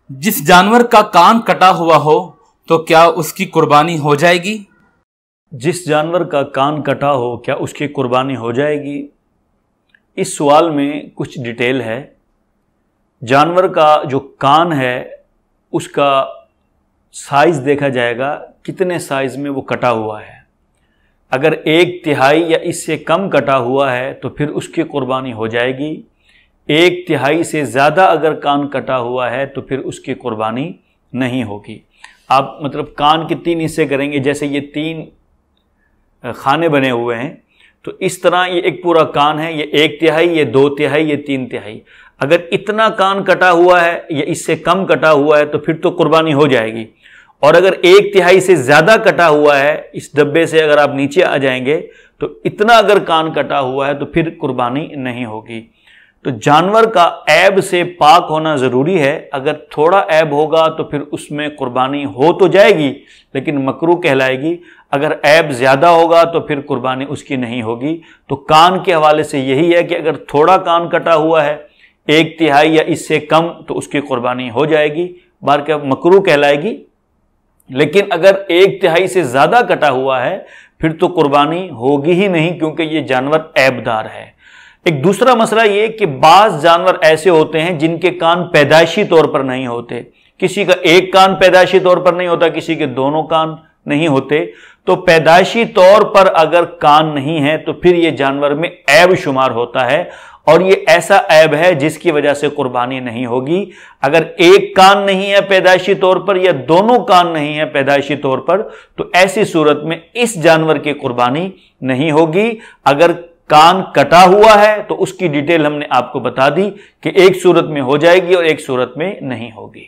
جس جانور کا کان کٹا ہوا ہو تو کیا اس کی قربانی ہو جائے گی؟ جس جانور کا کان کٹا ہو کیا اس کی قربانی ہو جائے گی؟ اس سوال میں کچھ ڈیٹیل ہے۔ جانور کا جو کان ہے اس کا سائز دیکھا جائے گا، کتنے سائز میں وہ کٹا ہوا ہے۔ اگر 1/3 یا اس سے کم کٹا ہوا ہے تو پھر اس کی قربانی ہو جائے گی۔ 1/3 سے زیادہ اگر کان کٹا ہوا ہے تو پھر اس کی قربانی نہیں ہوگی۔ آپ مطلب کان کے 3 حصے کریں گے، جیسے یہ 3 خانے بنے ہوئے ہیں، تو اس طرح یہ ایک پورا کان ہے، یہ 1/3، یہ 2/3، یہ 3/3۔ اگر اتنا کان کٹا ہوا ہے یا اس سے کم کٹا ہوا ہے تو پھر تو قربانی ہو جائے گی، اور اگر 1/3 سے زیادہ کٹا ہوا ہے، اس ڈبے سے اگر آپ نیچے آ جائیں گے تو اتنا اگر کان کٹا ہوا ہے تو پھر قربانی نہیں ہوگی۔ تو جانور کا عیب سے پاک ہونا ضروری ہے۔ اگر تھوڑا عیب ہوگا تو پھر اس میں قربانی ہو تو جائے گی لیکن مکروہ کہلائے گی۔ اگر عیب زیادہ ہوگا تو پھر قربانی اس کی نہیں ہوگی۔ تو کان کے حوالے سے یہی ہے کہ اگر تھوڑا کان کٹا ہوا ہے، 1/3 یا اس سے کم، تو اس کی قربانی ہو جائے گی، بلکہ مکروہ کہلائے گی۔ لیکن اگر 1/3 سے زیادہ کٹا ہوا ہے پھر تو قربانی ہوگی ہی نہیں، کیونکہ یہ جانور عیب دار ہے۔ ایک دوسرا مسئلہ یہ کہ بعض جانور ایسے ہوتے ہیں جن کے کان پیدائشی طور پر نہیں ہوتے۔ کسی کا ایک کان پیدائشی طور پر نہیں ہوتا، کسی کے دونوں کان نہیں ہوتے۔ تو پیدائشی طور پر اگر کان نہیں ہے تو پھر یہ جانور میں عیب شمار ہوتا ہے، اور یہ ایسا عیب ہے جس کی وجہ سے قربانی نہیں ہوگی۔ اگر ایک کان نہیں ہے پیدائشی طور پر یا دونوں کان نہیں ہے پیدائشی طور پر تو ایسی صورت میں اس جانور کی قربانی نہیں ہوگی۔ اگر کان کٹا ہوا ہے تو اس کی ڈیٹیل ہم نے آپ کو بتا دی کہ ایک صورت میں ہو جائے گی اور ایک صورت میں نہیں ہوگی۔